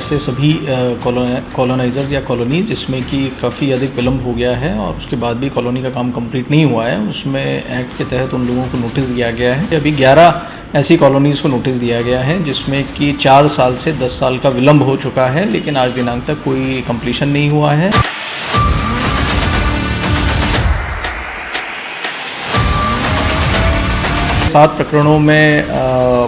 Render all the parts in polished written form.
ऐसे सभी कॉलोनाइज़र्स या कॉलोनीज़ जिसमें कि काफ़ी अधिक विलम्ब हो गया है और उसके बाद भी कॉलोनी का काम कंप्लीट नहीं हुआ है, उसमें एक्ट के तहत उन लोगों को नोटिस दिया गया है। अभी 11 ऐसी कॉलोनीज़ को नोटिस दिया गया है जिसमें कि 4 साल से 10 साल का विलम्ब हो चुका है, लेकिन आज दिनांक तक कोई कंप्लीशन नहीं हुआ है। 7 प्रकरणों में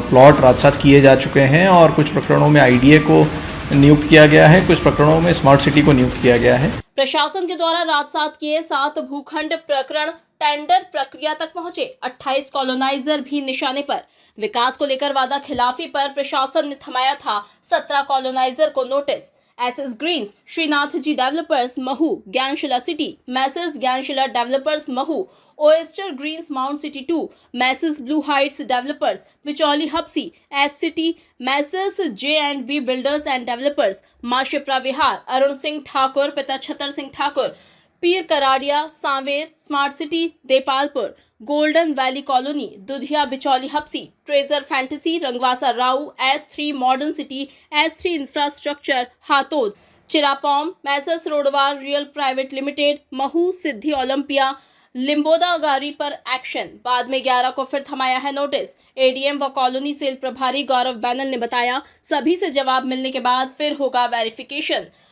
प्लॉट राजसात किए जा चुके हैं और कुछ प्रकरणों में आईडीए को नियुक्त किया गया है, कुछ प्रकरणों में स्मार्ट सिटी को नियुक्त किया गया है। प्रशासन के द्वारा राजसात किए 7 भूखंड प्रकरण टेंडर प्रक्रिया तक पहुंचे। 28 कॉलोनाइजर भी निशाने पर। विकास को लेकर वादा खिलाफी पर प्रशासन ने थमाया था 17 कॉलोनाइजर को notice. SS Greens, Shrinath ji Developers Mhow, Gyanshila City, messrs Gyanshila Developers Mhow, Oyster Greens Mount City 2, messrs Blue Heights Developers, Bicholi Hapsi, S City, messrs J&B Builders and Developers, Maa Shipra विहार, अरुण सिंह ठाकुर, पिता छतर Singh Thakur, Peer Karadiya, Sanwer, smart city, Depalpur, golden valley colony, Dudhiya Bicholi Habsi, treasure fantasy, Rangwasa Rau, S3 modern city, S3 infrastructure, Hatod, चिरापौम, messrs रोडवार real private limited, Mhow, Siddhi Olympia, Limboda Gari पर action. बाद में 11 को फिर थमाया है notice. ADM व कॉलोनी सेल प्रभारी गौरव बैनल ने बताया, सभी से जवाब मिलने के बाद फिर होगा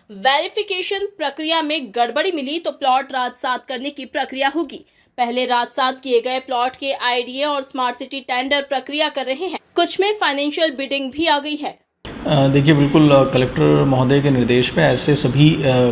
वेरिफिकेशन प्रक्रिया में गड़बड़ी मिली तो प्लॉट राजसात करने की प्रक्रिया होगी। पहले राजसात किए गए प्लॉट के आईडीए और स्मार्ट सिटी टेंडर प्रक्रिया कर रहे हैं। कुछ में फाइनेंशियल बिडिंग भी आ गई है। देखिए, बिल्कुल कलेक्टर महोदय के निर्देश पे ऐसे सभी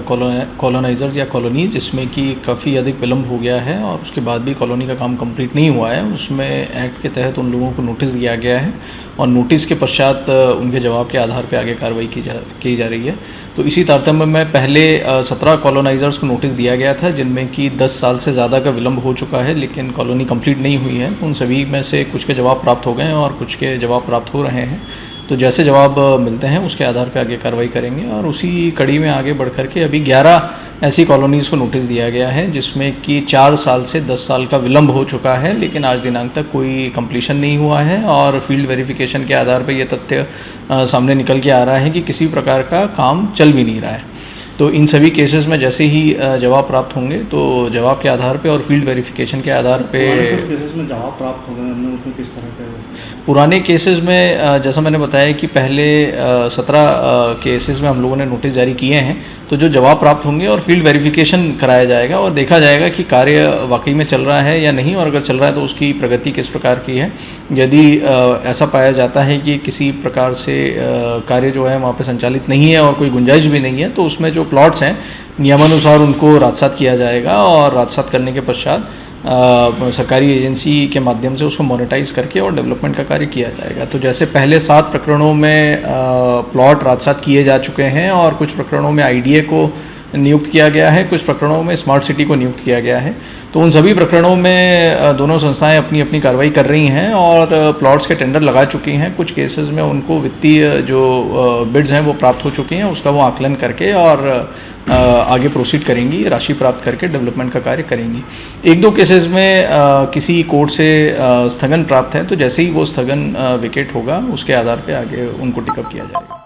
कॉलोनाइज़र्स या कॉलोनीज़ जिसमें कि काफ़ी अधिक विलम्ब हो गया है और उसके बाद भी कॉलोनी का काम कंप्लीट नहीं हुआ है, उसमें एक्ट के तहत उन लोगों को नोटिस दिया गया है और नोटिस के पश्चात उनके जवाब के आधार पर आगे कार्रवाई की जा रही है। तो इसी तारतम्य में पहले 17 कॉलोनाइज़र्स को नोटिस दिया गया था जिनमें कि 10 साल से ज़्यादा का विलम्ब हो चुका है, लेकिन कॉलोनी कंप्लीट नहीं हुई है। तो उन सभी में से कुछ के जवाब प्राप्त हो गए हैं और कुछ के जवाब प्राप्त हो रहे हैं। तो जैसे जवाब मिलते हैं उसके आधार पर आगे कार्रवाई करेंगे और उसी कड़ी में आगे बढ़ कर के अभी 11 ऐसी कॉलोनीज़ को नोटिस दिया गया है जिसमें कि 4 साल से 10 साल का विलम्ब हो चुका है, लेकिन आज दिनांक तक कोई कंप्लीशन नहीं हुआ है और फील्ड वेरिफिकेशन के आधार पर यह तथ्य सामने निकल के आ रहा है कि किसी प्रकार का काम चल भी नहीं रहा है। तो इन सभी केसेस में जैसे ही जवाब प्राप्त होंगे तो जवाब के आधार पे और फील्ड वेरिफिकेशन के आधार पे केसेस में जवाब प्राप्त हो गए हमने उसमें किस तरह के पुराने केसेस में जैसा मैंने बताया कि पहले 17 केसेस में हम लोगों ने नोटिस जारी किए हैं। तो जो जवाब प्राप्त होंगे और फील्ड वेरिफिकेशन कराया जाएगा और देखा जाएगा कि कार्य वाकई में चल रहा है या नहीं, और अगर चल रहा है तो उसकी प्रगति किस प्रकार की है। यदि ऐसा पाया जाता है कि किसी प्रकार से कार्य जो है वहाँ पे संचालित नहीं है और कोई गुंजाइश भी नहीं है, तो उसमें जो प्लॉट्स हैं नियमानुसार उनको राजसात किया जाएगा और राजसात करने के पश्चात सरकारी एजेंसी के माध्यम से उसको मोनेटाइज करके और डेवलपमेंट का कार्य किया जाएगा। तो जैसे पहले 7 प्रकरणों में प्लॉट राजसात किए जा चुके हैं और कुछ प्रकरणों में आईडीए को नियुक्त किया गया है, कुछ प्रकरणों में स्मार्ट सिटी को नियुक्त किया गया है। तो उन सभी प्रकरणों में दोनों संस्थाएं अपनी अपनी कार्रवाई कर रही हैं और प्लॉट्स के टेंडर लगा चुकी हैं। कुछ केसेस में उनको वित्तीय जो बिड्स हैं वो प्राप्त हो चुकी हैं, उसका वो आकलन करके और आगे प्रोसीड करेंगी, राशि प्राप्त करके डेवलपमेंट का कार्य करेंगी। 1-2 केसेस में किसी कोर्ट से स्थगन प्राप्त है, तो जैसे ही वो स्थगन विकेट होगा उसके आधार पर आगे उनको टिकअप किया जाएगा।